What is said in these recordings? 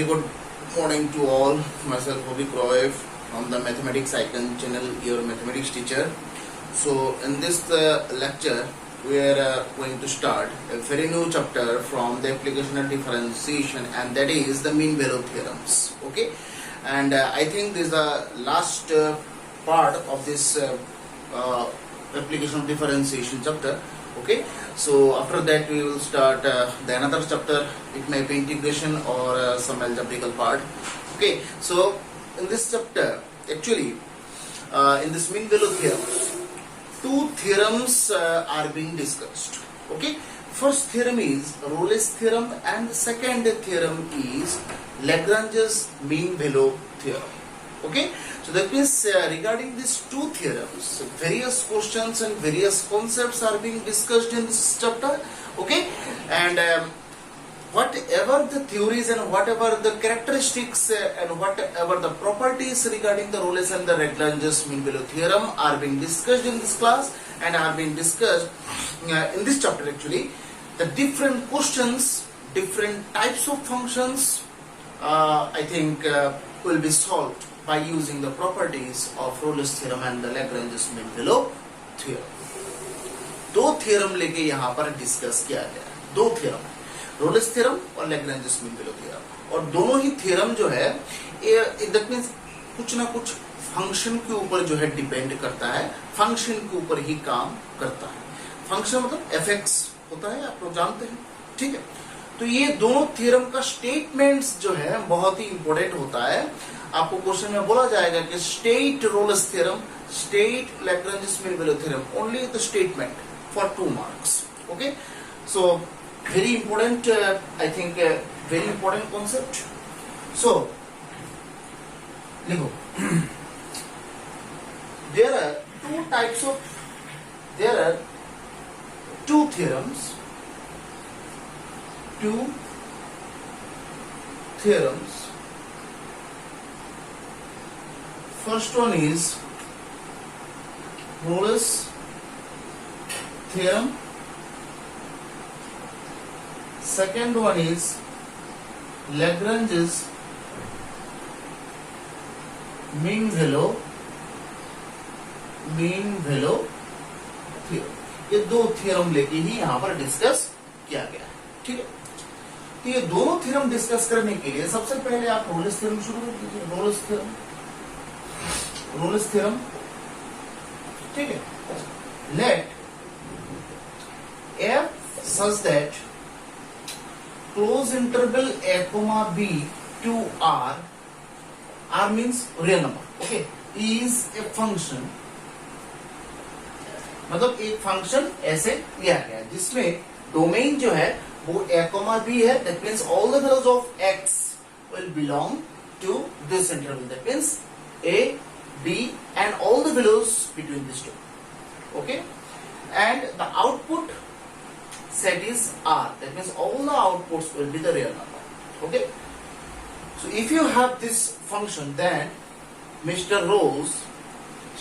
very good morning to all. Myself Hobby Cruyff from the Mathematics Icon channel, your mathematics teacher. So in this lecture, we are going to start a very new chapter from the application of differentiation, and that is the mean value theorems. Okay, and I think this is the last part of this application of differentiation chapter. Okay, so after that we will start the another chapter. It may be integration or some algebraical part. Okay, so in this chapter, actually in this mean value theorems, two theorems are being discussed. Okay, first theorem is Rolle's theorem and the second theorem is Lagrange's mean value theorem. Okay, so that means regarding these two theorems, various questions and various concepts are being discussed in this chapter. Okay, and whatever the theories and whatever the characteristics and whatever the properties regarding the Rolle's and the Lagrange's mean value theorem are being discussed in this class and are being discussed in this chapter. Actually, the different questions, different types of functions, I think will be solved by using the properties of Rolle's theorem and the Lagrange's mean value theorem. दो theorem लेके यहाँ पर discuss किया गया, दो theorem, Rolle's theorem और Lagrange's mean value theorem, और दोनों ही थ्योरम जो है दैट मींस कुछ ना कुछ फंक्शन के ऊपर जो है डिपेंड करता है, फंक्शन के ऊपर ही काम करता है. फंक्शन मतलब एफएक्स होता है, आप लोग जानते हैं. ठीक है, तो ये दोनों थ्योरम का स्टेटमेंट्स जो है बहुत ही इंपॉर्टेंट होता है. आपको क्वेश्चन में बोला जाएगा कि state Rolle's theorem, state Lagrange's mean value theorem, only the statement for 2 marks. Okay, so very important, I think very important concept. So देखो, there are two theorems. First one is Rolle's theorem. Second one is Lagrange's mean value theorem. ये दो theorem लेके ही यहाँ पर discuss किया गया. ठीक है, तो ये दोनों थ्योरम डिस्कस करने के लिए सबसे पहले आप रोलेस थ्योरम शुरू कर दीजिए. Rolle's theorem. ठीक है, late f such that close interval a comma b to r means real number. Okay, is a function, मतलब एक फंक्शन ऐसे लिया गया जिसमें डोमेन जो है वो a comma b है. that means all the values of x will belong to this interval. that means a, b and all the values between these two. Okay, and the output set is r. that means all the outputs will be the real number. Okay, so if you have this function, then Mr. Rolle's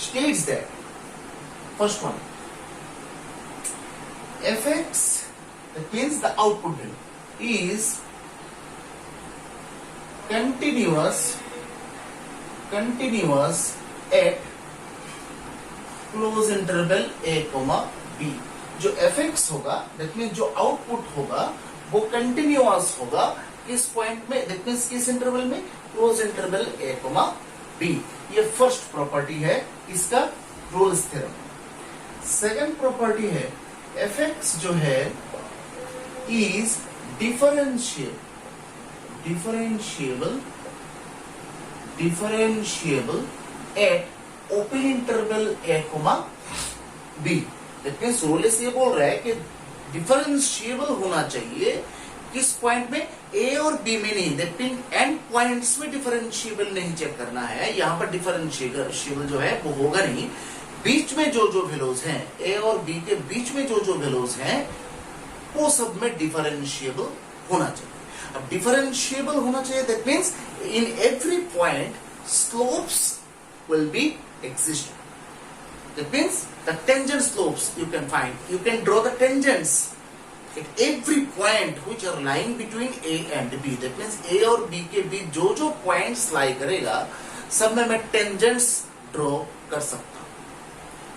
states that first one, fx, that means the output value is continuous at close interval a comma b. जो fx होगा, that means जो output होगा वो continuous होगा किस point में, that means किस interval में, close interval a comma b. ये फर्स्ट प्रॉपर्टी है इसका रोल्स थ्योरम. सेकंड प्रॉपर्टी है fx जो है is differentiable at open interval a comma b. That means Rolle's ये बोल रहा है कि डिफरेंशिएबल होना चाहिए किस पॉइंट में, ए और बी में नहीं. दैट मींस एंड पॉइंट्स में डिफरेंशिएबल नहीं चेक करना है. यहाँ पर डिफरेंशिएबल जो है वो होगा नहीं. बीच में जो वैल्यूज हैं, ए और बी के बीच में जो वैल्यूज हैं वो सब में डिफरेंशिएबल होना चाहिए. अब डिफरेंशिएबल होना चाहिए, that means in every point slopes will be exist. That means the tangent slopes you can find. You can draw the tangents at every point which are lying between A and B, that means A और B के बीच जो जो points lie करेगा सब में मैं tangents draw कर सकता हूं,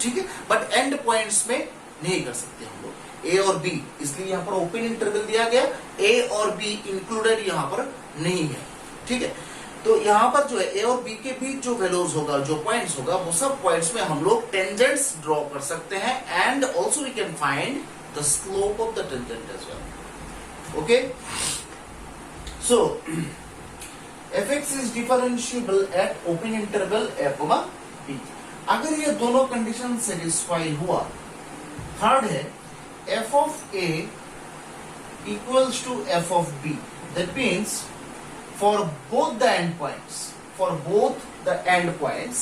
ठीक है, बट एंड पॉइंट्स में नहीं कर सकते हम लोग A और B, इसलिए यहां पर ओपन इंटरवल दिया गया, A और B इंक्लूडेड यहां पर नहीं है, ठीक है। तो यहां पर जो है A और B के बीच जो वैल्यूज होगा, जो पॉइंट्स होगा, वो सब पॉइंट्स में हम लोग टेंजेंट्स ड्रॉ कर सकते हैं and also we can find the slope of the tangent as well. Okay, so fx is differentiable at open interval a, b। अगर ये दोनों कंडीशन सेटिस्फाई हुआ, थर्ड है f of a equals to f of b, that means for both the endpoints,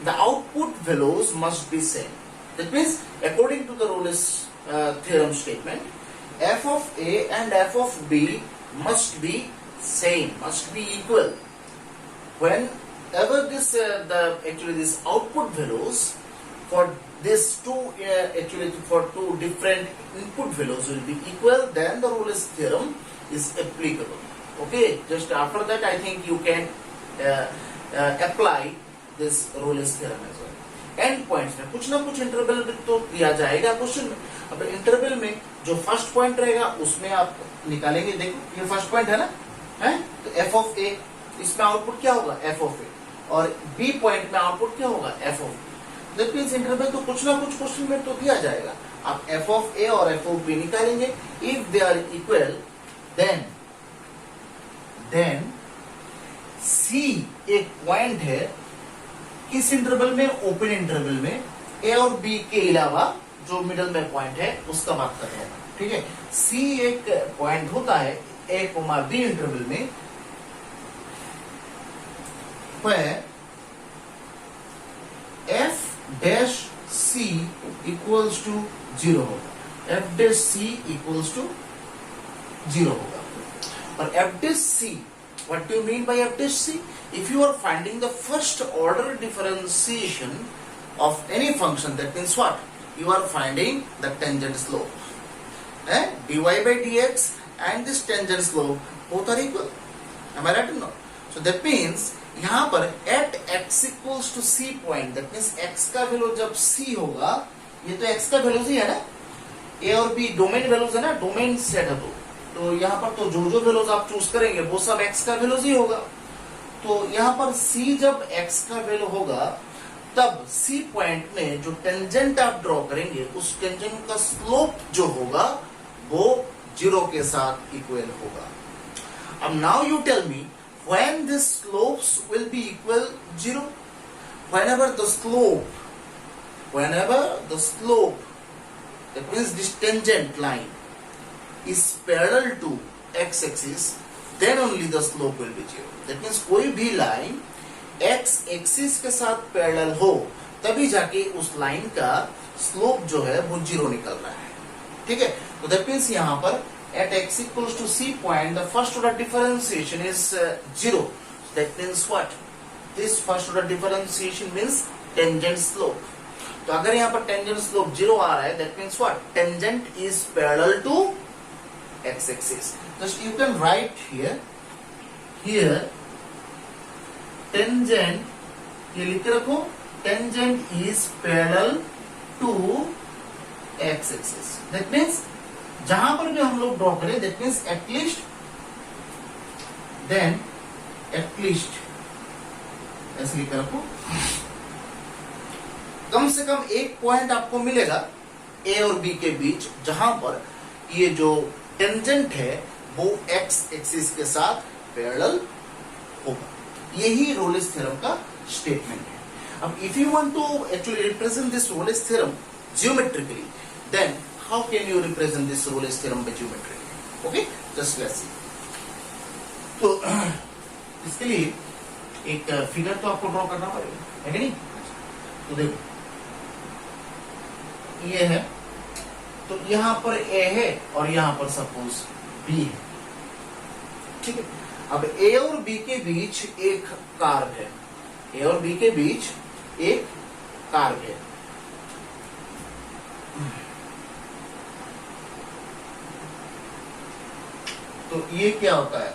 the output values must be same. That means, according to the Rolle's theorem statement, f of a and f of b must be same, must be equal. Whenever this this output values for this for two different input values will be equal, then the Rolle's theorem is applicable. Okay, just after that I think you can apply this Rolle's theorem as well. And points में कुछ ना कुछ interval तो दिया जाएगा question में। अब interval में जो फर्स्ट पॉइंट रहेगा उसमें आप निकालेंगे, देखो ये फर्स्ट पॉइंट है ना, है तो f ऑफ a, इसमें आउटपुट क्या होगा f ऑफ a, और b पॉइंट में आउटपुट क्या होगा f of b। That means interval तो कुछ ना कुछ क्वेश्चन में तो दिया जाएगा, आप f ऑफ a और f ऑफ b निकालेंगे। If they are equal then C एक पॉइंट है किस इंटरवल में, ओपन इंटरवल में, A और B के अलावा जो मिडल में पॉइंट है उसका बात कर रहे हैं, ठीक है। C एक पॉइंट होता है A, B इंटरवल में, where f dash C equals to 0 होगा, f dash C equals to 0 होगा। और f dash C, what do you mean by f dash C? If you are finding the first order differentiation of any function, that means what? You are finding the tangent slope. dy by dx and this tangent slope both are equal. Am I right or not? So that means यहाँ पर at x equals to C point, that means x का value जब C होगा, ये तो x का values ही है ना, A और B डोमेन वैल्यूज है ना, डोमेन सेट है तो यहाँ पर तो जो जो वैल्यूज आप चूज करेंगे वो सब x का वैल्यूज ही होगा। तो यहाँ पर C जब x का वैल्यू होगा तब C पॉइंट में जो टेंजेंट आप ड्रॉ करेंगे उस टेंजेंट का स्लोप जो होगा वो 0 के साथ इक्वल होगा। अब now you tell me when the slopes will be equal 0, whenever the slope, that means this tangent line is parallel to x-axis, then only the slope will be 0. That means कोई भी line x-axis के साथ parallel हो तभी जाके उस line का slope जो है वो 0 निकल रहा है, ठीक है। तो that means यहाँ पर at x equals to C point, the first order differentiation is 0. That means what? This first order differentiation means tangent slope. तो अगर यहाँ पर tangent slope 0 आ रहा है, that means what? Tangent is parallel to x-axis. Just you can write here tangent, ये लिख के रखो, tangent is parallel to x-axis. That means जहां पर भी हम लोग ड्रॉ करें, दैट मीन्स एटलीस्ट ऐसे लिख रखो, कम से कम एक पॉइंट आपको मिलेगा ए और बी के बीच जहां पर ये जो टेंजेंट है वो एक्स एक्सिस के साथ पैरेलल होगा। यही रोलेस थ्योरम का स्टेटमेंट है। अब if you want to actually represent this Rolle's theorem geometrically, then how can you represent this Rolle's theorem by geometry? Okay, just let's see. तो इसके लिए एक फिगर तो आपको ड्रॉ करना पड़ेगा, है कि नहीं? तो देखो ये है, तो यहाँ पर A है और यहाँ पर सपोज B है, ठीक है। अब A और B के बीच एक कार्व है, A और B के बीच एक कार्व है। तो ये क्या होता है,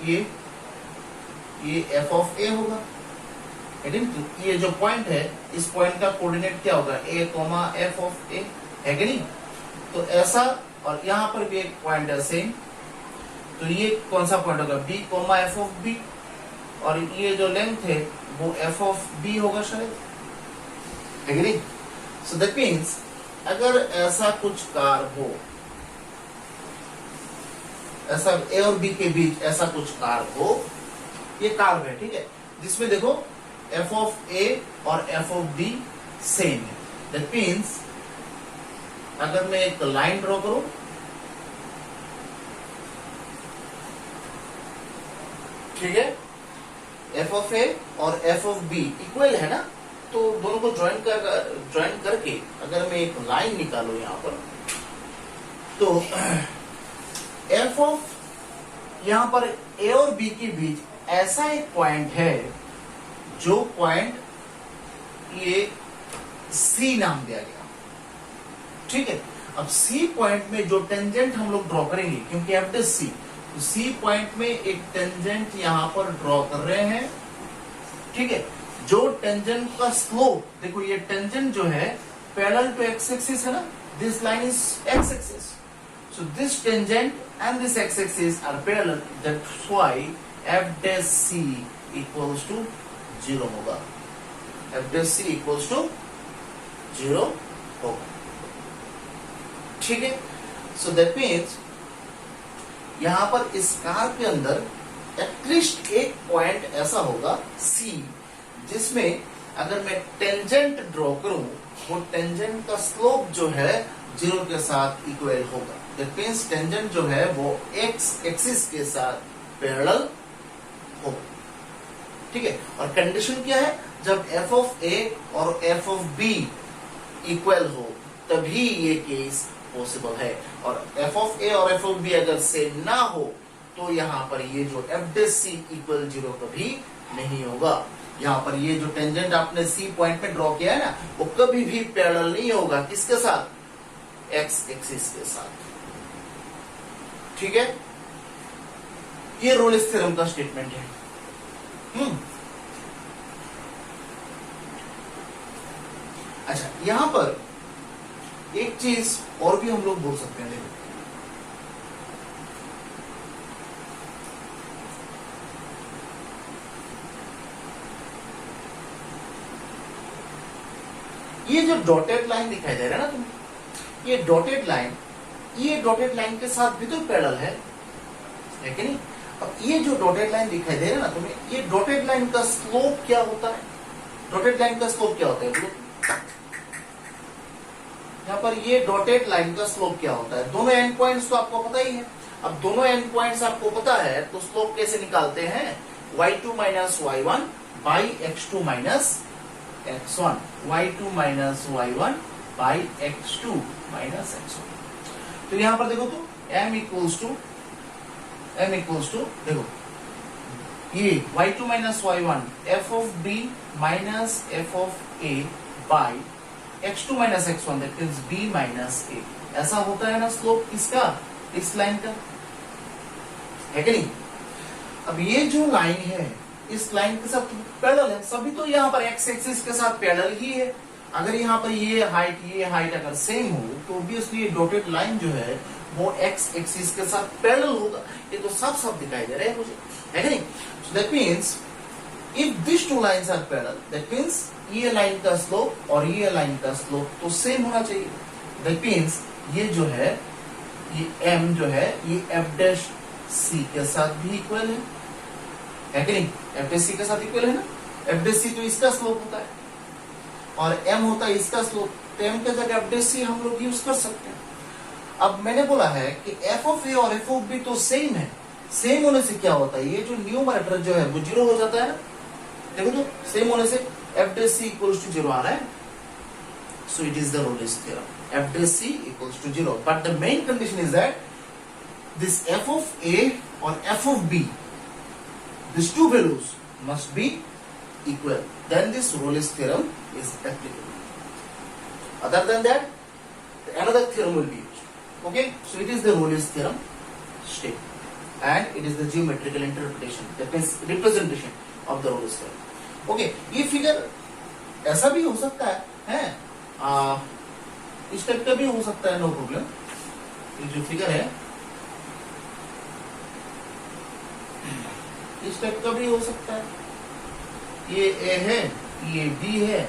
ये f ऑफ a होगा, तो ये जो पॉइंट है इस पॉइंट का कोऑर्डिनेट क्या होगा, a comma f of a, है कि नहीं। तो ऐसा, और यहां पर भी एक पॉइंट है सेम, तो ये कौन सा पॉइंट होगा, b comma f of b, और ये जो लेंथ है वो f ऑफ b होगा शायद, है कि नहीं। सो दैट मीन्स अगर ऐसा कुछ कार हो, ऐसा a और b के बीच ऐसा कुछ कार हो, ये कार है, ठीक है, जिसमें देखो f ऑफ a और f ऑफ b सेम है। दैट मीन्स अगर मैं एक लाइन ड्रॉ करूं, ठीक है, f ऑफ a और f ऑफ b इक्वल है ना, तो दोनों को ज्वाइन करके अगर मैं एक लाइन निकालू यहां पर, तो f ऑफ यहां पर a और b के बीच ऐसा एक पॉइंट है जो पॉइंट ये C नाम दिया गया, ठीक है। अब C पॉइंट में जो टेंजेंट हम लोग ड्रॉ करेंगे, क्योंकि f डैश C, तो C पॉइंट में एक टेंजेंट यहां पर ड्रॉ कर रहे हैं, ठीक है। जो टेंजेंट का स्लोप, देखो ये टेंजेंट जो है पैरेलल टू x एक्सिस है ना, this line is x axis, so this tangent and this x axis are parallel, that's why f dash C equals to 0 होगा, f dash C equals to 0 होगा, ठीक है। So that means यहां पर इस car के अंदर एटलीस्ट एक पॉइंट ऐसा होगा C, जिसमें अगर मैं टेंजेंट ड्रॉ करूं, वो टेंजेंट का स्लोप जो है 0 के साथ इक्वल होगा। दैट मीन्स टेंजेंट जो है वो x एक्सिस के साथ पैरेलल होगा, ठीक है। और कंडीशन क्या है, जब f ऑफ a और f ऑफ b इक्वल हो तभी ये केस पॉसिबल है, और f ऑफ a और f ऑफ b अगर सेम ना हो तो यहां पर ये जो f डैश C इक्वल 0 कभी नहीं होगा। यहां पर ये जो टेंजेंट आपने C पॉइंट में ड्रॉ किया है ना, वो कभी भी पैरेलल नहीं होगा, किसके साथ, x एक्सिस के साथ, ठीक है। ये रोलिस थ्योरम का स्टेटमेंट है। अच्छा, यहां पर एक चीज और भी हम लोग बोल सकते हैं, देखो ये जो डॉटेड लाइन दिखाई दे रहा है ना तुम्हें, ये डॉटेड लाइन के साथ भी तो पैरेलल है कि नहीं। अब ये जो डॉटेड लाइन दिखाई दे रहा है ना तुम्हें, ये डॉटेड लाइन का स्लोप क्या होता है, डॉटेड लाइन का स्लोप क्या होता है, यहाँ पर ये डॉटेड लाइन का स्लोप क्या होता है, दोनों एंड पॉइंट्स तो आपको पता ही है। अब दोनों एंड पॉइंट्स आपको पता है तो स्लोप कैसे निकालते हैं, y2 minus y1 by x2 minus x1, y2 minus y1 by x2 minus x1। तो यहां पर देखो तो m इक्वल्स टू देखो ये y2 minus y1 f of b minus f of a by x2 minus x1, that means b minus a, ऐसा होता है ना स्लोप इसका, इस लाइन का, है कि नहीं। अब ये जो लाइन है इस लाइन के साथ पैरेलल है, सभी तो यहाँ पर x एक्सिस के साथ पैरेलल ही है। अगर यहाँ पर ये हाइट अगर सेम हो तो ऑब्वियसली डॉटेड लाइन जो है वो x एक्सिस के साथ पैरेलल होगा, ये तो सब दिखाई दे रहा है मुझे, है कि नहीं। So that means if this two lines are parallel, that means ये लाइन का स्लोप और ये लाइन का स्लोप तो सेम होना चाहिए। दैट मींस ये जो है, ये m जो है ये f डैश C के साथ भी इक्वल है कि नहीं, f डैश C के साथ इक्वल है ना। f डैश C तो इसका स्लोप होता है और m होता है इसका स्लोप, तो m के जगह f डैश C हम लोग यूज कर सकते हैं। अब मैंने बोला है कि f ऑफ a और f ऑफ b तो सेम है, सेम होने से क्या होता है, ये जो न्यूमरेटर जो है वो 0 हो जाता है ना। देखो तो सेम होने से f dash C equals to 0 आ रहा है, so it is the Rolle's theorem, f dash C equals to 0, but the main condition is that this f of a or f of b, these two values must be equal, then this Rolle's theorem is applicable. Other than that, another theorem will be used. Okay, so it is the Rolle's theorem. step, and it is the geometrical interpretation, that means representation of the roller sphere. Okay, ये figure ऐसा भी हो सकता है इस type का भी हो सकता है, नो प्रॉब्लम. ये जो फिगर है इस टाइप का भी हो सकता है. ये ए है, ये बी है,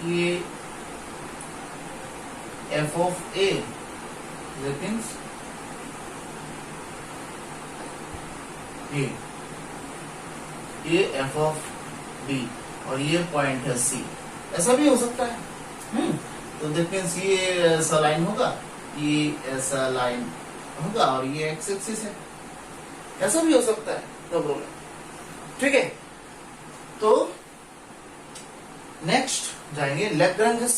ये F of A that means ये एफ ऑफ बी और ये पॉइंट है सी. ऐसा भी हो सकता है. तो दैट मीन्स ये ऐसा लाइन होगा, ये ऐसा लाइन होगा और ये एक्स एक्सिस है. ऐसा भी हो सकता है, नो प्रॉब्लम. ठीक है, तो नेक्स्ट जाएंगे Lagrange's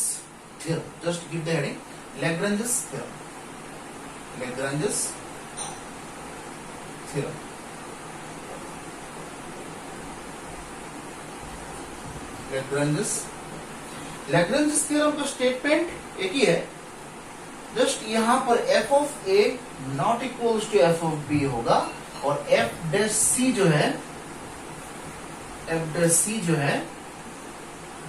theorem. Just give the heading Lagrange's theorem. Lagrange's theorem. Lagrange's theorem का स्टेटमेंट एक ही है. जस्ट यहां पर f of a not equals to f of b होगा और एफ डैश सी जो है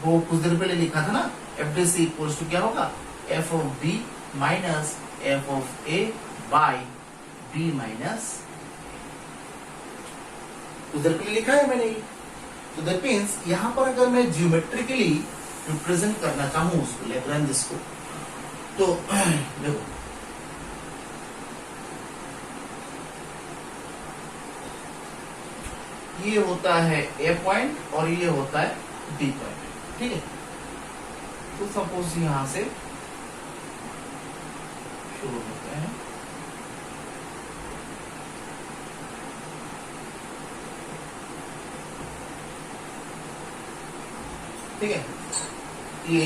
वो कुछ देर पहले लिखा था ना, f dash c equals to क्या होगा, f of b minus f of a by b minus. कुछ देर पहले लिखा है मैंने. तो दैट मीन्स यहां पर अगर मैं जियोमेट्रिकली रिप्रेजेंट करना चाहूं उसको लैग्रांजेस को, तो देखो ये होता है ए पॉइंट और ये होता है बी पॉइंट. ठीक है, तो सपोज यहां से शुरू होते हैं. ठीक है, ये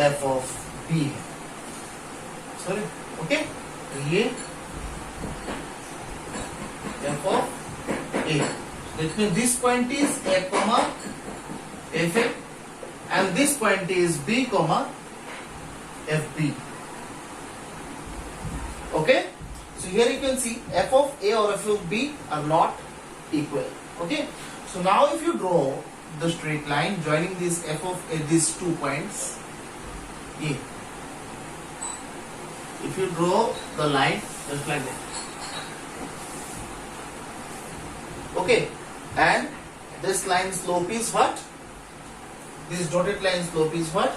एफ ऑफ बी है, सॉरी. ओके, तो ये F of A. That means this point is a comma f a and this point is b comma f b. Okay, so here you can see f of a or f of b are not equal. Okay, so now if you draw the straight line joining this f of a, these 2 points, if you draw the line just like that, okay, and this line slope is what, this dotted line slope is what,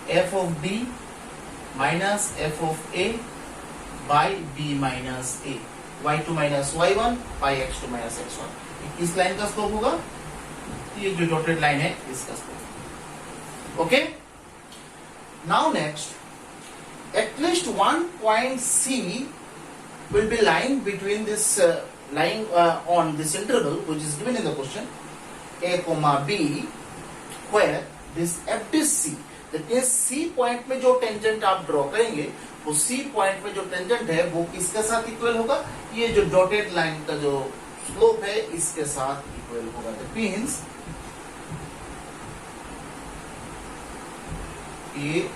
f of b minus f of a by b minus a, y2 minus y1 by x2 minus x1. इस line का slope होगा, ये जो dotted line है इसका slope. Okay, now next, at least one point c will be lying between this lying on this interval which is given in the question a comma b, where this f dash c, that is c point में जो tangent आप draw करेंगे वो c point में जो tangent है वो किसके साथ इक्वल होगा, ये जो डॉटेड लाइन का जो स्लोप है इसके साथ इक्वल होगा. दैट मींस ये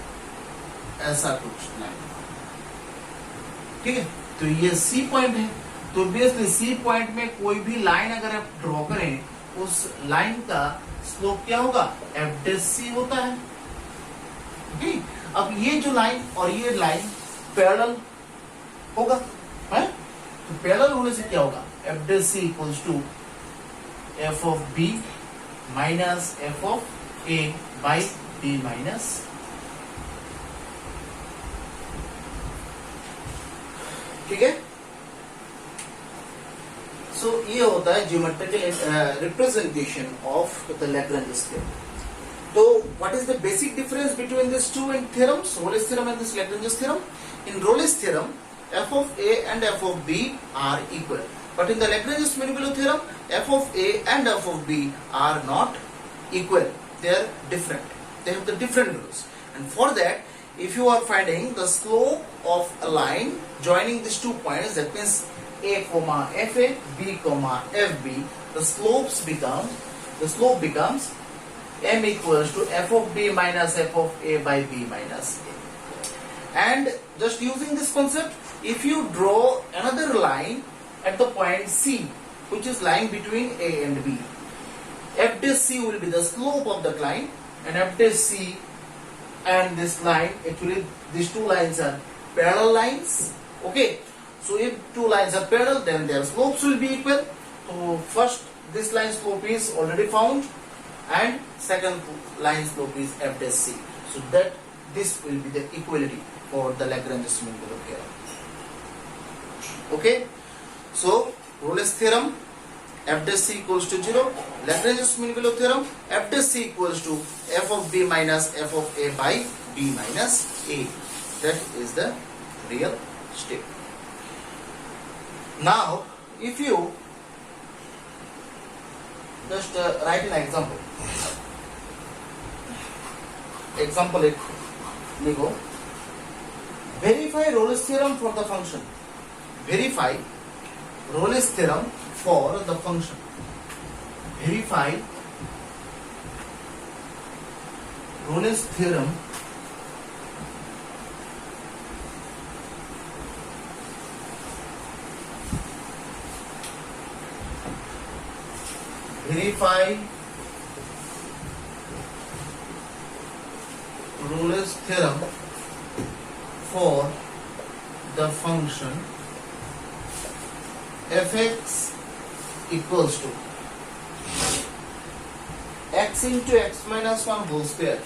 ऐसा कुछ लाइन. ठीक है, तो ये C पॉइंट है, तो ऑब्वियसली C पॉइंट में कोई भी लाइन अगर आप ड्रॉ करें उस लाइन का स्लोप क्या होगा, f डैश C होता है. ठीक, अब ये जो लाइन और ये लाइन पैरेलल होगा, है? तो पैरेलल होने से क्या होगा, f dash C equals to f of b minus f of a by b minus. ठीक है, सो ये होता है geometrical representation of the Lagrange's theorem. तो what is the basic difference between this two theorems, Rolle's theorem and this Lagrange's theorem? In Rolle's theorem f of a and f of b are equal, but in the Lagrange's mean-value theorem f of a and f of b are not equal, they are different, they have the different values. And for that, if you are finding the slope of a line joining these 2 points, that means a comma fa, b comma fb, the slope becomes m equals to f of b minus f of a by b minus a. And just using this concept, if you draw another line at the point C, which is lying between A and B, f dash C will be the slope of that line, and f dash C and this line, actually these two lines are parallel lines. Okay, so if two lines are parallel, then their slopes will be equal. So first this line slope is already found, and second line slope is f dash C. So that this will be the equality for the Lagrange's mean value theorem. Okay, so Rolle's theorem, f dash C equals to 0. Lagrange's mean value theorem, f dash C equals to f of b minus f of a by b minus a. That is the real step. Now, if you just write an example. Example एक लिखो. Verify Rolle's theorem for the function. Verify Rolle's theorem for the function. Verify Rolle's theorem verify Rolle's theorem for the function fx equals to x into x minus 1 whole square,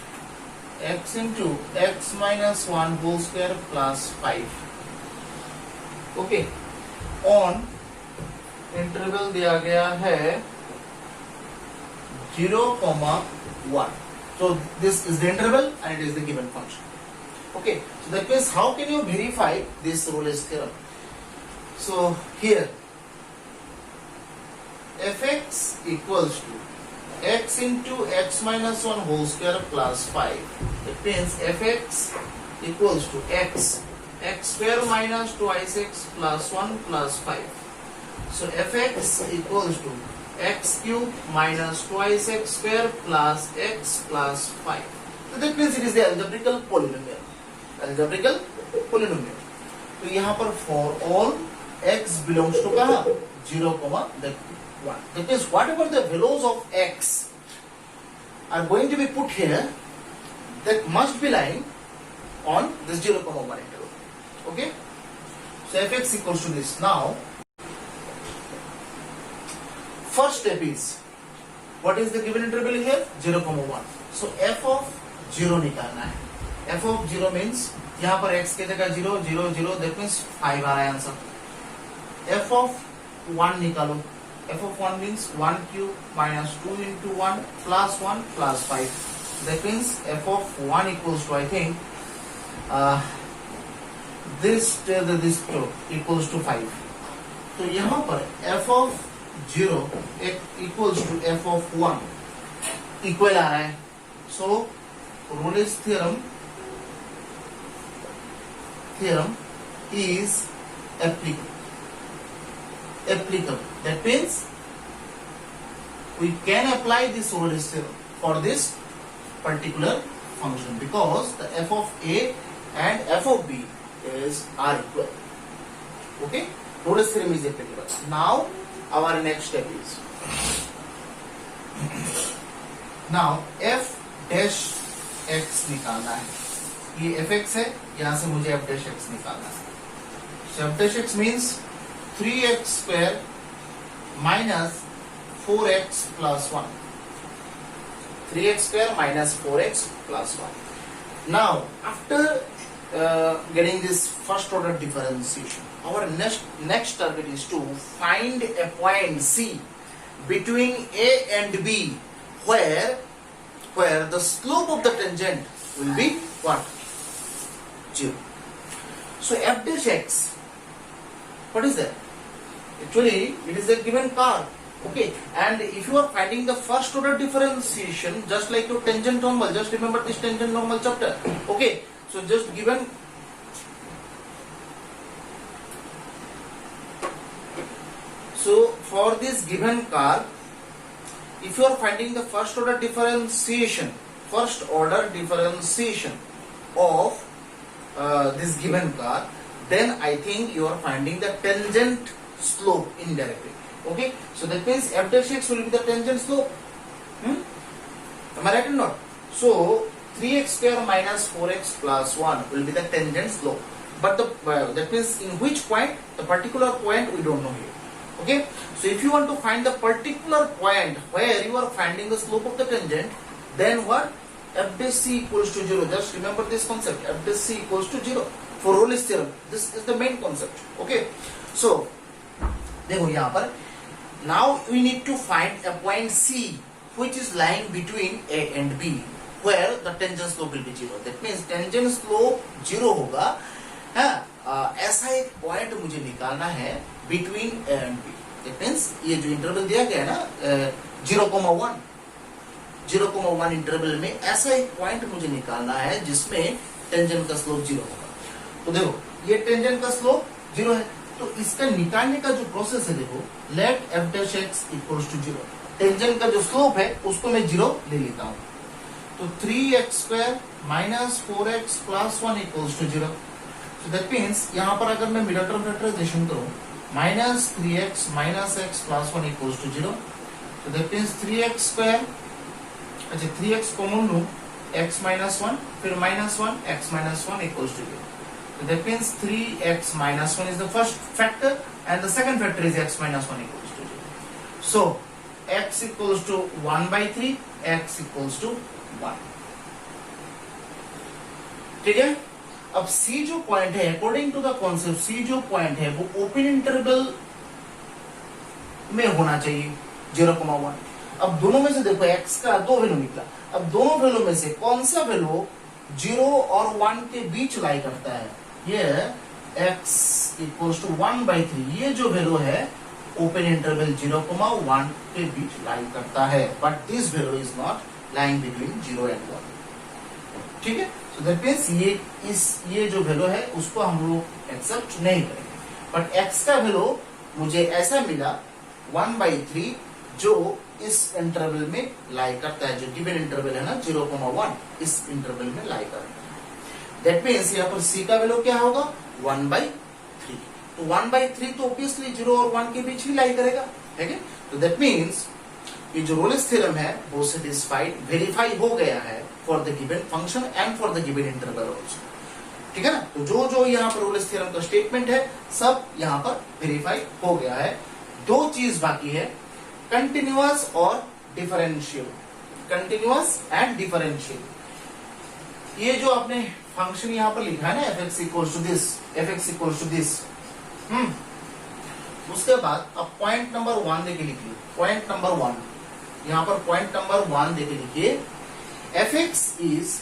x into x minus 1 whole square plus 5. Okay, on interval दिया गया है 0,1. So this is the interval and it is the given function. Okay, so that means how can you verify this Rolle's theorem? So here fx equals to x into x minus 1 whole square plus 5. That means fx equals to x square minus twice x plus 1 plus 5. So fx equals to x cube minus twice x square plus x plus 5. So that means it is the algebraical polynomial. Algebraical polynomial. तो यहाँ पर for all x belongs to कहाँ 0, 1. That means whatever the values of x are going to be put here, that must be lying on this 0, 1 interval. Okay. So fx equals to this. Now first step is, what is the given interval here? 0, 1. So f of 0 निकालना है. F of 0 means यहाँ पर x के जगह 0, 0, 0, that means 5 आ रहा है answer. F of 1 निकालो. F of 1 means 1 cube minus 2 into 1 plus 1 plus 5. That means f of 1 equals to, I think, this equals to 5. तो यहाँ पर f of 0 equals to f of 1 equal आ रहा है. So Rolle's theorem is applicable. That means we can apply this Rolle's theorem for this particular function because the f of a and f of b are equal. Okay, Rolle's theorem is applicable. Now our next step is, now f dash x निकालना है. ये fx है, यहाँ से मुझे f dash x निकालना है. So f dash x means 3x square minus 4x plus 1. 3x square minus 4x plus 1. Now after getting this first order differentiation, our next target is to find a point C between A and B where the slope of the tangent will be what? 0. So f dash x, what is that? Actually, it is a given curve. Okay, and if you are finding the first order differentiation, just like your tangent normal, just remember this tangent normal chapter. Okay, so just given. So for this given curve, if you are finding the first order differentiation of this given car, then I think you are finding the tangent slope indirectly. Okay, so that means f dash x will be the tangent slope. Am I right or not? So 3x square minus 4x plus 1 will be the tangent slope. But that means in which point? The particular point we don't know here. Okay, so if you want to find the particular point where you are finding the slope of the tangent, then what? F dash c equals to 0. Just remember this concept. F dash c equals to 0 for Rolle's theorem. This is the main concept. Okay, so देखो यहाँ पर now we need to find a point C which is lying between A and B where the tangent slope will be 0. That means tangent slope 0 होगा. ऐसा एक point मुझे निकालना है between a and b. That means ये जो interval दिया गया है ना 0,1 इंटरवल में ऐसा एक पॉइंट मुझे निकालना है जिसमें टेंजेंट का स्लोप 0 होगा. तो देखो ये टेंजेंट का स्लोप 0 है, तो इसका निकालने का जो प्रोसेस है, देखो let f dash x equals to 0. Tangent का जो स्लोप है उसको मैं 0 ले लेता हूं. तो 3x square minus 4x plus 1 equals to 0. So that means यहाँ पर अगर मैं मिडल टर्म फैक्टराइजेशन करूं, minus 3x minus x plus 1 equals to 0. So that means 3x square, अच्छा 3x कॉमन लूं, x माइनस 1 फिर minus 1 x minus 1 equals to 0. So that means 3x minus 1 is the first factor and the second factor is x minus 1 equals to 0. So x equals to 1 by 3, x equals to 1. ठीक है. अब C जो point है, according to the concept, C जो point है वो open interval में होना चाहिए 0,1. अब दोनों में से देखो x का 2 वैल्यू निकला. अब दोनों वैल्यू में से कौन सा वैल्यू 0 और 1 के बीच लाई करता है? ये x इक्वल्स टू 1 by 3. ये जो वैल्यू है ओपन इंटरवल 0,1 के बीच लाई करता है. But this value is not lying between 0 and 1. ठीक है. सो दैट मींस ये जो वैल्यू है उसको हम लोग एक्सेप्ट नहीं करेंगे. बट x का वैल्यू मुझे ऐसा मिला 1 by 3 जो इस इंटरवल में लाई करता है. जो गिवन इंटरवल है ना 0,1, इस इंटरवल में लाई करता है. दैट मींस यहाँ पर C का वैल्यू क्या होगा? 1 by 3. तो 1 by 3 तो ऑब्वियसली 0 और 1 के बीच ही लाई करेगा. ठीक है. तो दैट मींस ये जो रोलेस थ्योरम है वो सेटिस्फाइड, वेरीफाई हो गया है for the given function and for the given interval also. ठीक है ना. तो जो जो यहाँ पर रोलेस थ्योरम का स्टेटमेंट है सब यहाँ पर वेरीफाई हो गया है. दो चीज बाकी है, कंटिन्यूअस और डिफरेंशियल. Continuous and differential. ये जो आपने फंक्शन यहाँ पर लिखा है ना fx equals to this, fx equals to this. उसके बाद अब पॉइंट नंबर 1 देके लिखिए. पॉइंट नंबर 1 यहाँ पर पॉइंट नंबर 1 देके लिखिए. fx इज,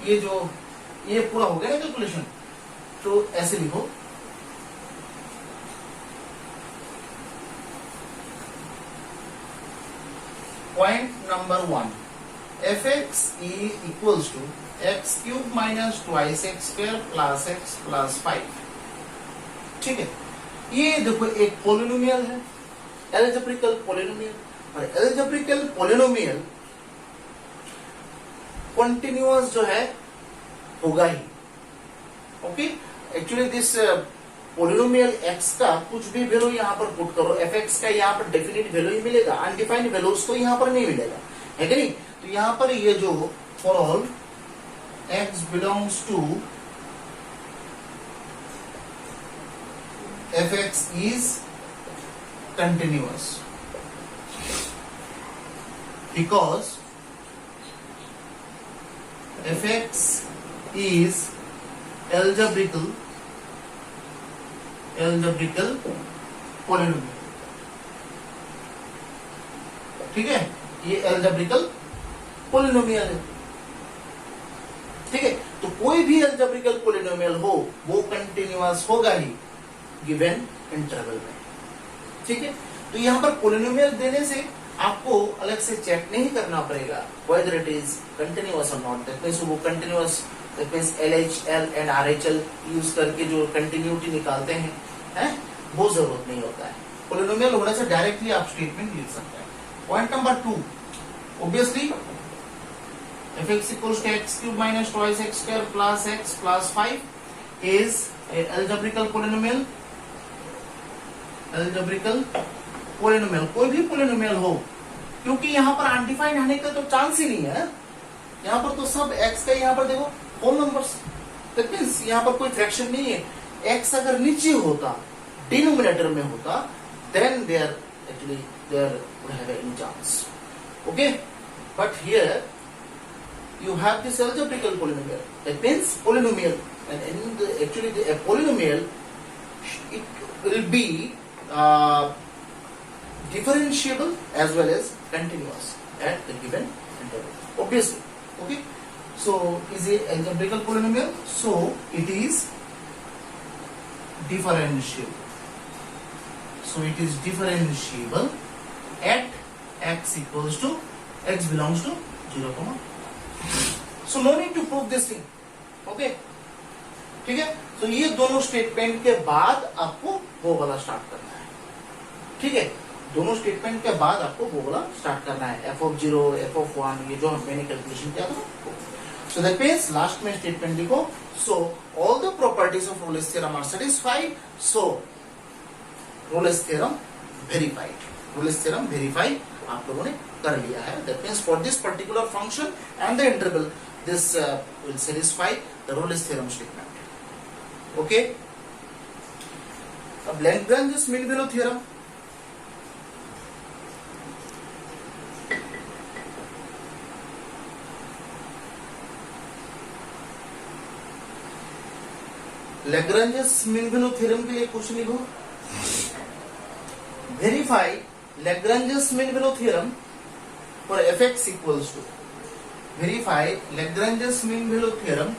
ये पूरा हो गया ना कैलकुलेशन, तो ऐसे लिखो point number 1 fx equals to x cube minus twice x square plus x plus 5. ठीक है. ये देखो एक पोलिनोमियल है, एल्जेब्रिकल पोलिनोमियल. और एल्जेब्रिकल पोलिनोमियल कंटिन्यूअस जो है होगा ही. Okay. Actually this polynomial x का कुछ भी वैल्यू यहाँ पर पुट करो, fx का यहाँ पर डेफिनेट वैल्यू ही मिलेगा, अनडिफाइंड वैल्यूज तो यहाँ पर नहीं मिलेगा, है कि नहीं. तो यहाँ पर ये जो for all x belongs to fx is continuous because fx is algebraical polynomial. ठीक है. ये algebraical polynomial है. ठीक है. तो कोई भी अल्जेब्रिकल पोलिनोमियल हो वो कंटिन्यूअस होगा ही गिवन इंटरवल में. ठीक है. तो यहाँ पर पोलिनोमियल देने से आपको अलग से चेक नहीं करना पड़ेगा whether it is continuous or not. That means वो continuous, that means LHL and RHL use करके जो कंटिन्यूटी निकालते हैं वो जरूरत नहीं होता है. पोलिनोमियल होने से डायरेक्टली आप स्टेटमेंट लिख सकते हैं. Point number 2, obviously fx equals to x cube minus twice x square plus x plus 5 is a algebraical polynomial. algebraical polynomial, कोई भी polynomial हो, क्योंकि यहाँ पर अनडिफाइंड आने का तो चांस ही नहीं है ना, यहाँ पर तो सब x का, यहाँ पर देखो होल नंबर्स, दैट मींस यहाँ पर कोई फ्रैक्शन नहीं है. x अगर नीचे होता, डिनोमिनेटर में होता, then there actually there would have any chance. Okay, but here you have this algebraical polynomial. That means polynomial, and in the, actually a polynomial, it will be differentiable as well as continuous at the given interval. Obviously, okay. So is a algebraical polynomial. So it is differentiable. So it is differentiable at x equals to x belongs to 0, so no need to prove this thing. Okay, ठीक है. तो ये दोनों statement के बाद आपको वो वाला स्टार्ट करना है. ठीक है, दोनों स्टेटमेंट के बाद आपको वो वाला स्टार्ट करना है, f(0), f(1), ये जो मैंने कैलकुलेशन किया था. So that means लास्ट में स्टेटमेंट लिखो. So all the properties of Rolle's theorem are satisfied. So Rolle's theorem verified. Rolle's theorem verify आप लोगों ने कर लिया है. That means for this particular function and the interval, this will satisfy the Rolle's theorem statement. Okay. अब Lagrange's mean value theorem. Lagrange's mean value theorem के लिए question लिखो. Verify Lagrange's mean value theorem for fx equals to. Verify Lagrange's mean value theorem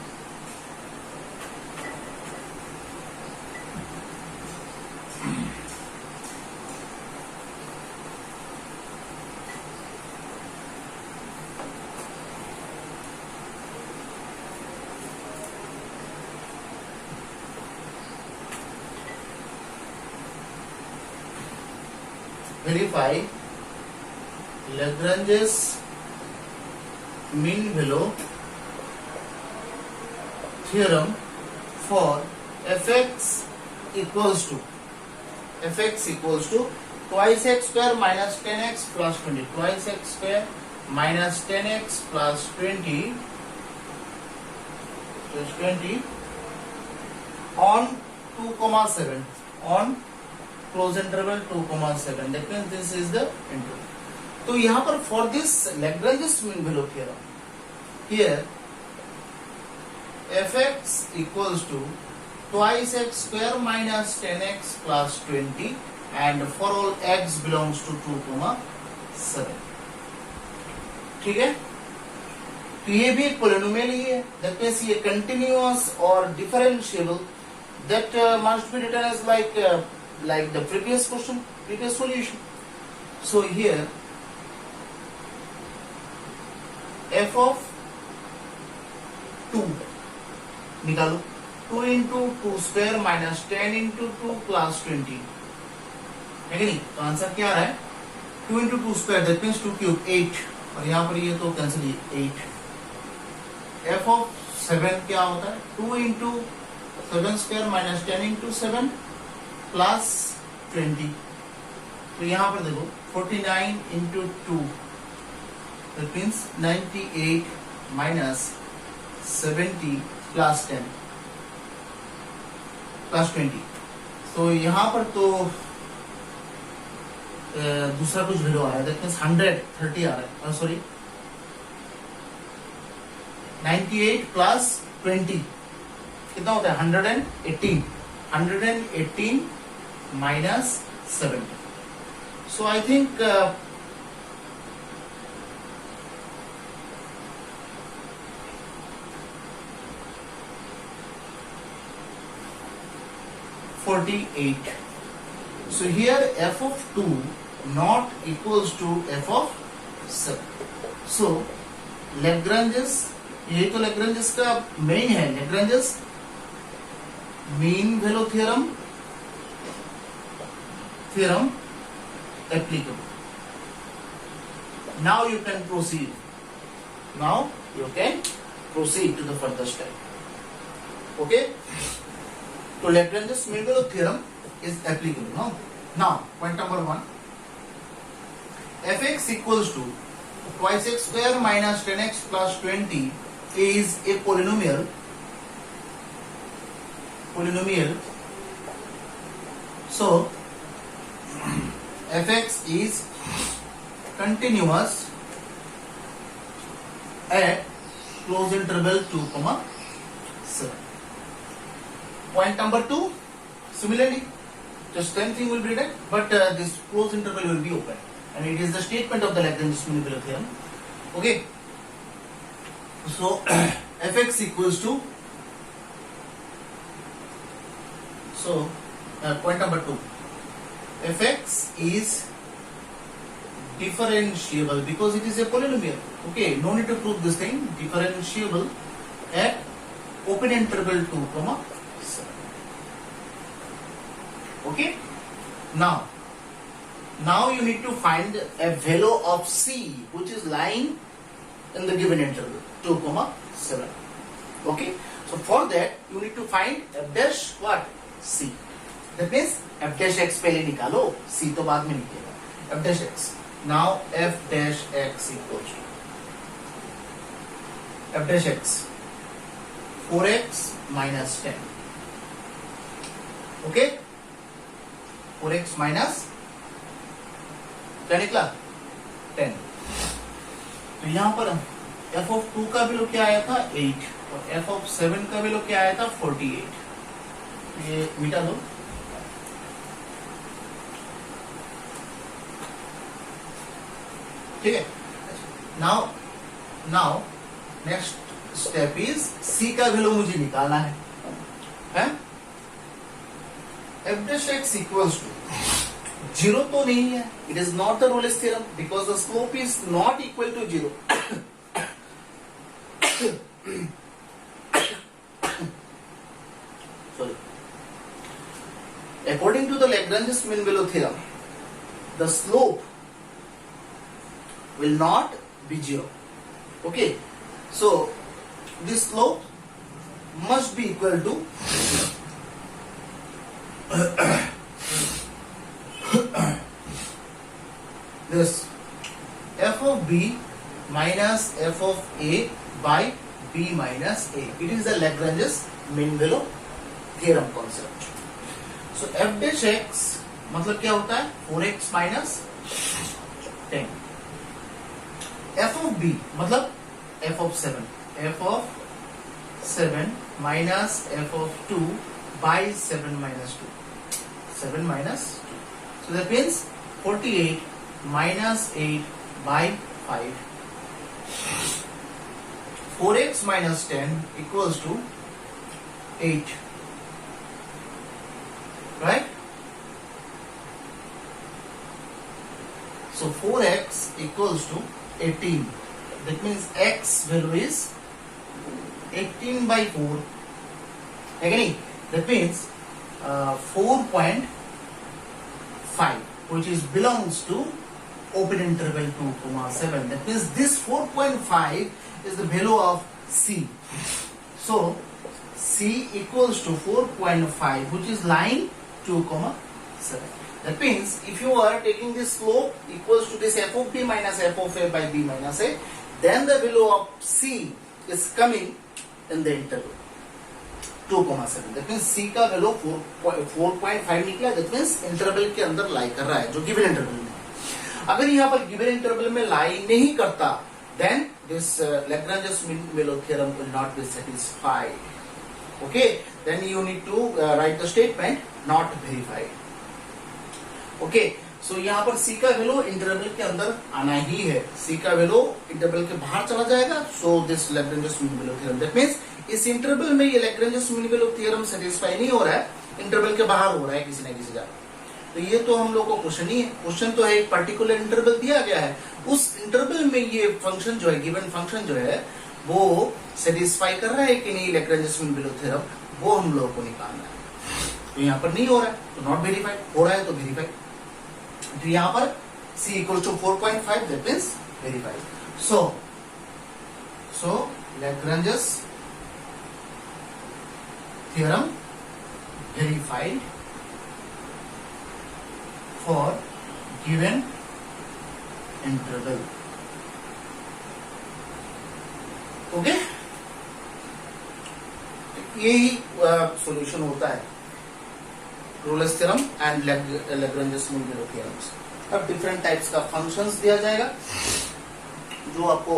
verify Lagrange's mean value theorem for fx equals to twice x square minus 10x plus 20, twice x square minus 10x plus 20 on 2,7 on close interval 2,7. That means this is the interval. तो यहाँ पर for this Lagrange's mean value theorem, here fx equals to twice x square minus 10x plus 20 and for all x belongs to 2,7. ठीक है, तो ये भी एक polynomial ही है. That means ये continuous और differentiable. That must be written as like the previous question, previous solution. So here f of 2 निकालो, 2 into 2 square minus 10 into 2 plus 20 है कि नहीं. तो आंसर क्या आ रहा है, 2 into 2 square that means 2 cube 8, और यहाँ पर ये तो कैंसिल 8. f of 7 क्या होता है, 2 into 7 square minus 10 into 7 plus 20. तो यहाँ पर देखो 49 into 2 that means 98 minus 70 plus 10 plus 20. तो यहाँ पर तो दूसरा कुछ वैल्यू आ रहा है, that means 130 आ रहा है, सॉरी 98 plus 20 कितना होता है, 118 minus 70. So I think 48. So here f of 2 not equals to f of 7. So Lagrange's, यही तो Lagrange's का मेन है, Lagrange's mean value theorem applicable. now you can proceed. Now you can proceed to the further step. Okay? So Lagrange's mean value theorem is applicable. No? Now, point number 1. fx equals to twice x square minus 10x plus 20 is a polynomial. So fx is continuous at close interval 2, 7. Point number 2, similarly, just same thing will be written, but this close interval will be open, and it is the statement of the Lagrange's mean value theorem. Okay, so fx equals to, so point number 2, fx is differentiable because it is a polynomial. Okay, no need to prove this thing. Differentiable at open interval 2, 7. Okay, now you need to find a value of c which is lying in the given interval 2, 7. Okay, so for that you need to find f dash what? C. That means f dash x पहले निकालो, c तो बाद में निकलेगा. f dash x. Now f dash x equals to f dash x 4x minus 10. Okay, 4x minus क्या निकला? 10. तो यहां पर f of 2 का वैल्यू क्या आया था? 8, और f of 7 का वैल्यू क्या आया था? 48. ये मिटा दो. ठीक है. Now next step is c का वैल्यू मुझे निकालना है. f dash x equals to 0 तो नहीं है. It is not the Rolle's theorem because the slope is not equal to 0. Sorry. According to the Lagrange's mean value theorem, the slope will not be 0. Okay, so this slope must be equal to this f of b minus f of a by b minus a. It is the Lagrange's mean value theorem concept. So f dash x मतलब क्या होता है? 4x minus 10. f of b मतलब f of 7. f of 7 minus f of 2 by 7 minus 2. 7 minus 2. So that means 48 minus 8 by 5. 4x minus 10 equals to 8. Right? So 4x equals to 18. That means x value is 18 by 4. Again, that means 4.5, which is belongs to open interval 2, 7. That means this 4.5 is the value of c. So c equals to 4.5, which is lying 2, 7. That means if you are taking this slope equals to this f of b minus f of a by b minus a, then the value of c is coming in the interval 2, 7. That means c का value 4.5 निकला. That means interval के अंदर लाई कर रहा है, जो given interval में. अगर यहाँ पर गिवन इंटरवल में लाई नहीं करता, then this Lagrange's mean value theorem will not be satisfied. Okay, then you need to write the statement not verified. Okay, so यहाँ पर c का वैल्यू इंटरवल के अंदर आना ही है. c का वैल्यू इंटरवल के बाहर चला जाएगा. So this Lagrange's mean value theorem. That means इस इंटरवल में ये Lagrange's mean value theorem satisfy नहीं हो रहा है, इंटरवल के बाहर हो रहा है किसी न किसी जगह. तो ये तो हम लोग को क्वेश्चन ही है. क्वेश्चन तो है एक पर्टिकुलर इंटरवल दिया गया है, उस इंटरवल में ये फंक्शन जो है, गिवन फंक्शन जो है, वो सेटिस्फाई कर रहा है कि नहीं Lagrange's mean value theorem, वो हम लोग को निकालना है. तो यहाँ पर नहीं हो रहा है तो नॉट वेरीफाइड, हो रहा है तो वेरीफाइड. तो यहाँ पर C equals to 4.5, that means verified. So Lagrange's theorem verified for given interval. Okay, यही सॉल्यूशन होता है Rolle's theorem and Lagrange's mean value theorems. अब डिफरेंट टाइप्स का फंक्शंस दिया जाएगा जो आपको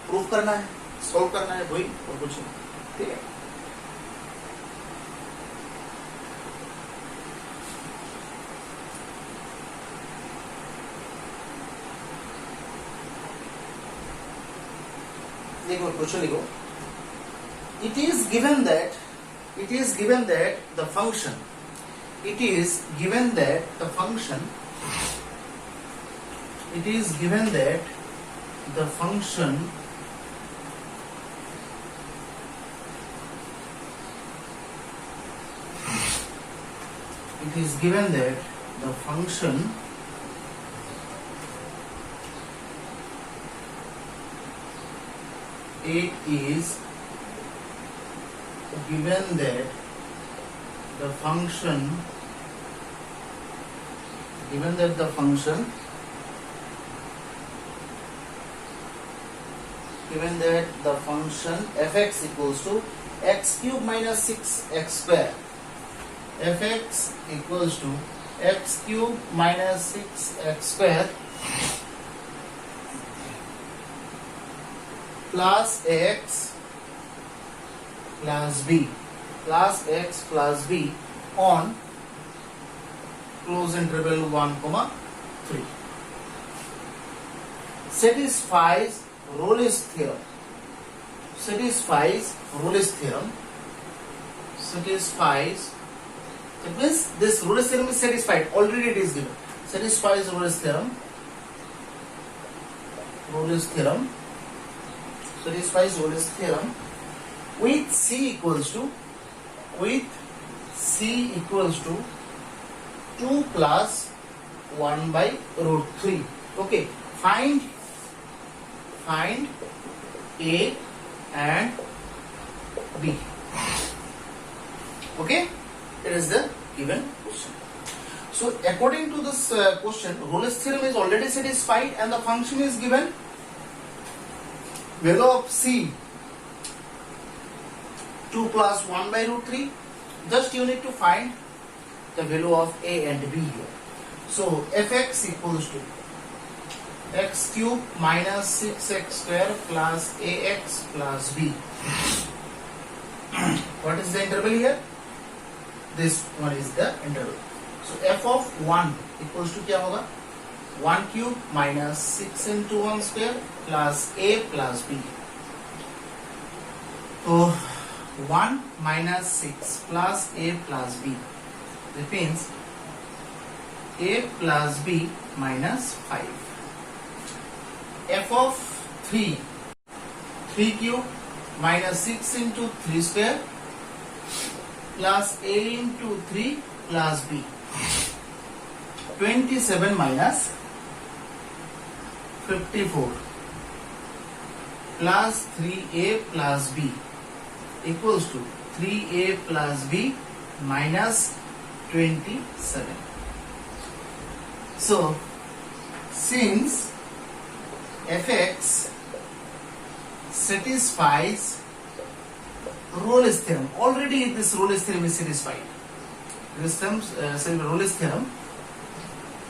प्रूव करना है, सॉल्व करना है, वही और कुछ नहीं, ठीक है। देखो क्वेश्चन लिखो, it is given that the function it is given that the function it is given that the function it is given that the function it is given that the function fx equals to x cube minus 6x square, fx equals to x cube minus 6x square plus ax plus b on close interval 1, 3 satisfies Rolle's theorem. That means this Rolle's theorem is satisfied, already it is given. Satisfies Rolle's theorem with C equals to 2 plus 1 by root 3. Okay, find A and B. Okay, it is the given question. So according to this question, Rolle's theorem is already satisfied and the function is given. Value of C 2 plus 1 by root 3. Just you need to find the value of A and B here. So fx equals to x cube minus 6x square plus ax plus b. What is the interval here? This one is the interval. So f of 1 equals to क्या होगा? 1 cube minus 6 into 1 square plus a plus b. So 1 minus 6 plus a plus b. That means a plus b minus 5. F of 3 cube minus 6 into 3 square plus a into 3 plus b. 27 minus 54 plus 3a plus b equals to 3a plus b minus 27. So since fx satisfies Rolle's theorem, already this Rolle's theorem is satisfied. This Rolle's theorem,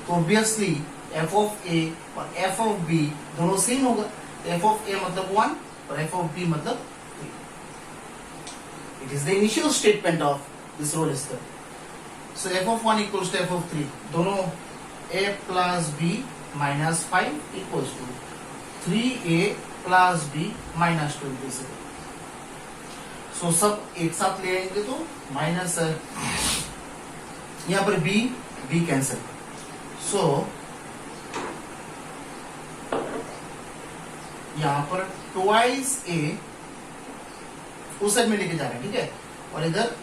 obviously f of a और f of b दोनों same होगा. f of a मतलब 1 और f of b मतलब 3. It is the initial statement of this Rolle's theorem. So f of 1 equals to f of 3. दोनों a plus b minus 5 equals to 3a plus b minus 27. So सब एक साथ ले आएंगे तो माइनस है, यहाँ पर b कैंसिल. So यहाँ पर ट्वाइस a उस साइड में लेके जा रहे हैं, ठीक है, और इधर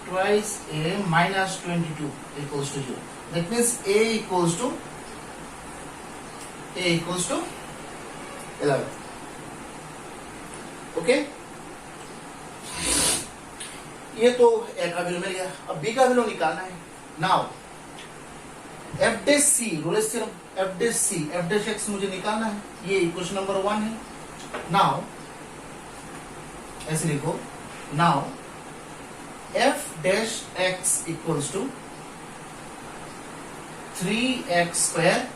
twice a minus 22 equals to 0. That means a equals to 11. Okay, ये तो ए का वैल्यू मिल गया. अब बी का वैल्यू निकालना है. नाउ एफ डैश सी, रोलेस थ्योरम, एफ डैश सी, एफ डैश एक्स मुझे निकालना है. ये इक्वेशन नंबर 1 है. नाउ ऐसे लिखो. Now f dash x equals to 3x square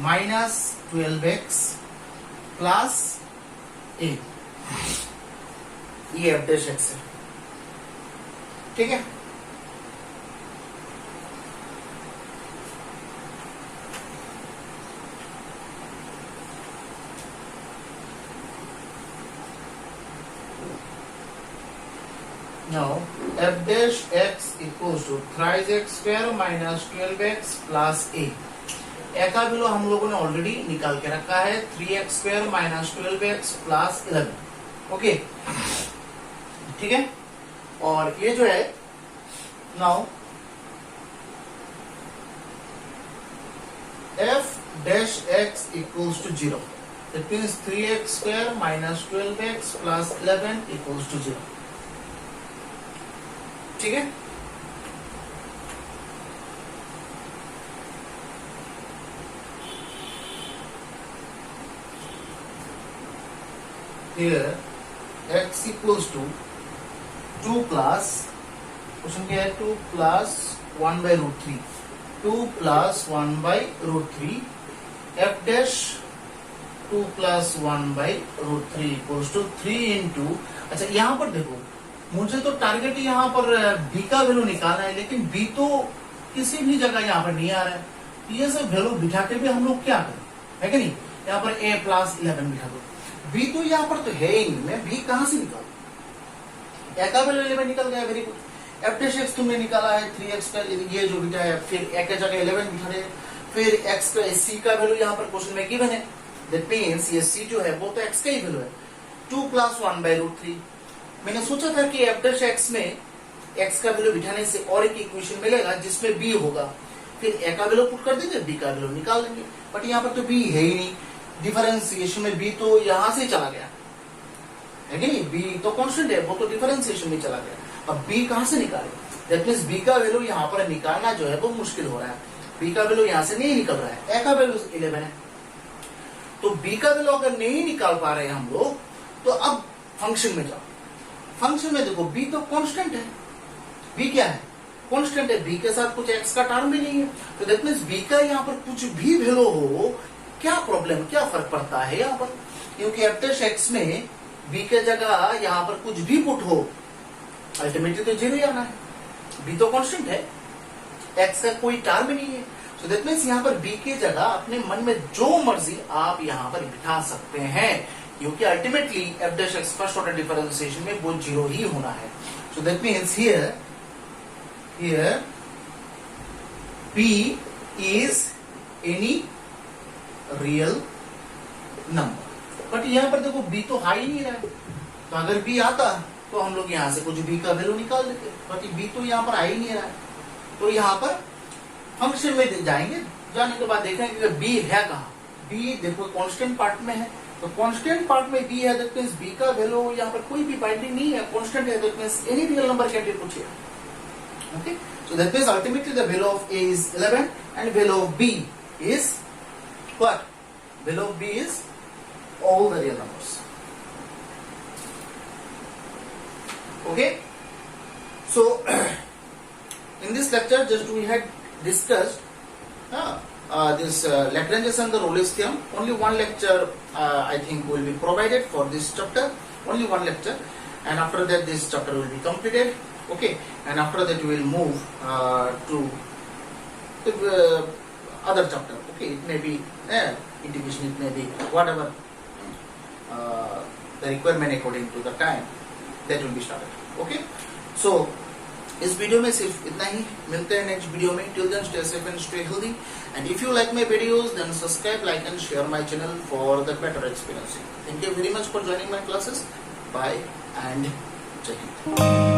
minus 12x plus a. ये एफ डैश एक्स है. ठीक है. Now f dash x equals to thrice x square minus 12x plus a. ए का value हम लोगों ने ऑलरेडी निकाल के रखा है. 3x square minus 12x plus 11. Okay, ठीक है. और ये जो है now f dash x equals to 0. That means 3x square minus 12x plus 11 equals to 0. ठीक है. Here x equals to 2 plus, question क्या है, 2 plus 1 by root 3, 2 plus 1 by root 3, f dash 2 plus 1 by root 3 equals to 3 into. अच्छा, यहाँ पर देखो, मुझे तो टारगेट यहाँ पर b का वैल्यू निकालना है, लेकिन b तो किसी भी जगह यहाँ पर नहीं आ रहा है. ये सब वैल्यू बिठा के भी हम लोग क्या करें, है कि नहीं. यहाँ पर a प्लस 11 बिठा दो. b तो यहाँ पर तो है ही नहीं, मैं b कहां से निकालूं. a का वैल्यू 11 निकल गया. Very good. f dash x तुमने निकाला है 3x का, ये जो बिठा है. फिर a के जगह 11 बिठा दे. फिर x का c का वैल्यू यहाँ पर क्वेश्चन में गिवन है. दैट मींस ये c जो है वो तो x का ही वैल्यू है. 2 plus 1 by root 3. मैंने सोचा था कि f डैश x में x का वैल्यू बिठाने से और एक इक्वेशन मिलेगा जिसमें b होगा. फिर a का वैल्यू पुट कर देंगे, b का वैल्यू निकाल देंगे. बट यहाँ पर तो b है ही नहीं. डिफरेंशिएशन में b तो यहां से चला गया, है कि नहीं. b तो कांस्टेंट है, वो तो डिफरेंशिएशन में चला गया. अब b कहां से निकाले. दैट मींस b का वैल्यू यहाँ पर निकालना जो है वो मुश्किल हो रहा है. b का वैल्यू यहाँ से नहीं निकल रहा है. a का वैल्यू 11 है. तो b का वैल्यू अगर नहीं निकाल पा रहे हैं हम लोग, तो अब फंक्शन में जाओ. फंक्शन में देखो b तो कांस्टेंट है. b क्या है, कांस्टेंट है. b के साथ कुछ x का टर्म भी नहीं है. तो दैट मींस b का यहाँ पर कुछ भी वैल्यू हो, क्या प्रॉब्लम, क्या फर्क पड़ता है यहाँ पर. क्योंकि f डैश x में b के जगह यहाँ पर कुछ भी पुट हो, अल्टीमेटली तो 0 ही आना है. b तो कांस्टेंट है, x का कोई टर्म भी नहीं है. सो दैट मींस यहाँ पर b की जगह अपने मन में जो मर्जी आप यहाँ पर बिठा सकते हैं, क्योंकि ultimately f dash x first order differentiation में वो 0 ही होना है. सो that means here p is any real number. But यहाँ पर देखो b तो हाई नहीं रहा है. तो अगर b आता तो हम लोग यहाँ से कुछ b का वैल्यू निकाल देते. बट b तो यहाँ पर आ ही नहीं रहा है. तो यहाँ पर फंक्शन में जाएंगे, जाने के बाद देखेंगे कि b है कहाँ. b देखो कांस्टेंट पार्ट में है. तो कांस्टेंट पार्ट में b है. दैट मींस b का वैल्यू यहाँ पर कोई भी बाइंडिंग नहीं है, कांस्टेंट है. That means any real number can be put here. Okay, so that means ultimately the value of a is 11 and value of b is what? Value of b is all the real numbers. Okay, so in this lecture just we had discussed this Lagrange's and the Rolle's theorem. Only one lecture I think will be provided for this chapter, only one lecture, and after that this chapter will be completed. Okay, and after that we will move to the other chapter. Okay, it may be integration, it may be whatever the requirement according to the time, that will be started. Okay, so इस video में सिर्फ इतना ही. मिलते हैं next video में. Till then stay safe and stay healthy. And if you like my videos then subscribe, like and share my channel for the better experience. Thank you very much for joining my classes. Bye and जय हिंद.